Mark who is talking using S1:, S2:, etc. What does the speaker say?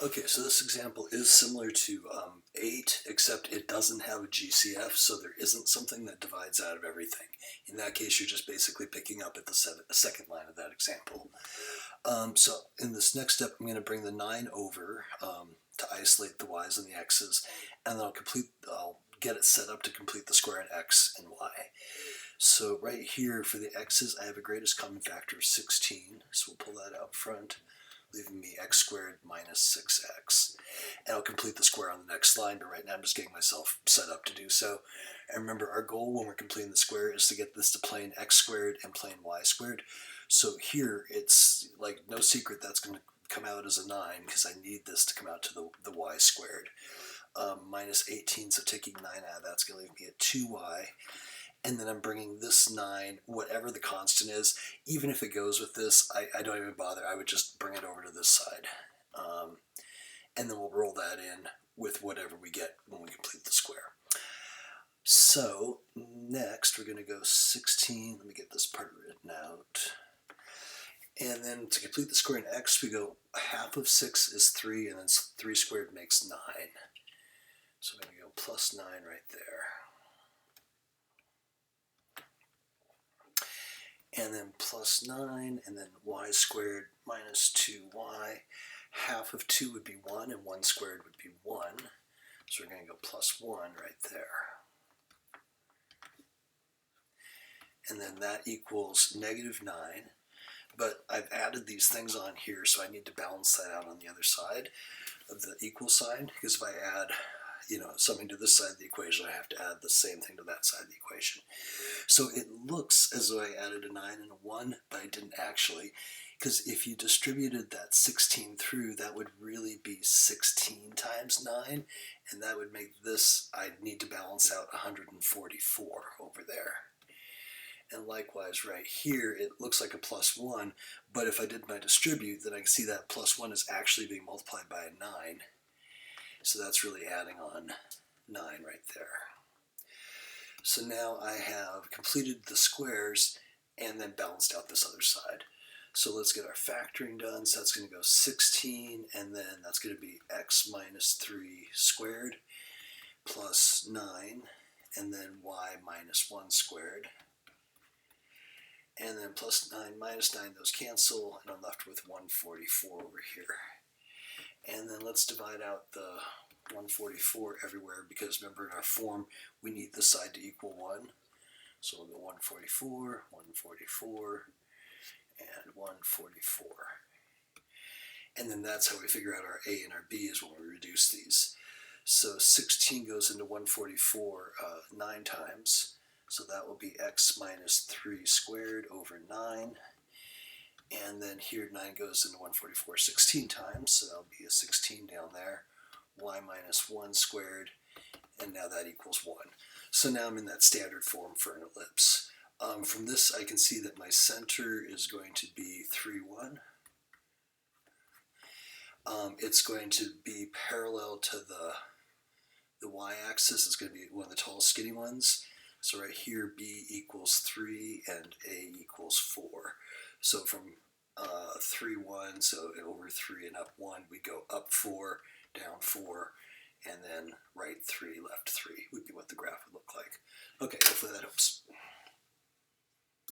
S1: Okay, so this example is similar to 8, except it doesn't have a GCF, so there isn't something that divides out of everything. In that case, you're just basically picking up at the second line of that example. So in this next step, I'm going to bring the 9 over to isolate the y's and the x's, and then I'll get it set up to complete the square in x and y. So right here for the x's, I have a greatest common factor of 16, so we'll pull that out front, leaving me x squared minus 6x. And I'll complete the square on the next line, but right now I'm just getting myself set up to do so. And remember, our goal when we're completing the square is to get this to plane x squared and plane y squared. So here, it's like no secret that's going to come out as a 9, because I need this to come out to the y squared. Minus 18, so taking 9 out of that's going to leave me at 2y. And then I'm bringing this 9, whatever the constant is, even if it goes with this, I don't even bother. I would just bring it over to this side. And then we'll roll that in with whatever we get when we complete the square. So next we're going to go 16. Let me get this part written out. And then to complete the square in x, we go half of 6 is 3, and then 3 squared makes 9. So I'm going to go plus 9 right there. And then plus 9, and then y squared minus 2y. Half of 2 would be 1, and 1 squared would be 1. So we're going to go plus 1 right there. And then that equals negative 9. But I've added these things on here, so I need to balance that out on the other side of the equal sign, because if I add something to this side of the equation, I have to add the same thing to that side of the equation. So it looks as though I added a 9 and a 1, but I didn't actually, because if you distributed that 16 through, that would really be 16 times 9, and that would make this, I'd need to balance out 144 over there. And likewise right here, it looks like a plus 1, but if I did my distribute, then I can see that plus 1 is actually being multiplied by a 9. So that's really adding on 9 right there. So now I have completed the squares and then balanced out this other side. So let's get our factoring done. So that's going to go 16, and then that's going to be x minus 3 squared plus 9, and then y minus 1 squared. And then plus 9 minus 9, those cancel, and I'm left with 144 over here. And then let's divide out the 144 everywhere, because remember in our form we need this side to equal 1. So we'll go 144, 144, and 144. And then that's how we figure out our A and our B, is when we reduce these. So 16 goes into 144 9 times. So that will be x minus 3 squared over 9. And then here 9 goes into 144 16 times, so that'll be a 16 down there. Y minus 1 squared, and now that equals 1. So now I'm in that standard form for an ellipse. From this I can see that my center is going to be 3, 1. It's going to be parallel to the y-axis. It's going to be one of the tall skinny ones. So right here b equals 3 and a equals 4. So from 3, 1, so over 3 and up 1, we go up 4, down 4, and then right 3, left 3 would be what the graph would look like. Okay, hopefully that helps.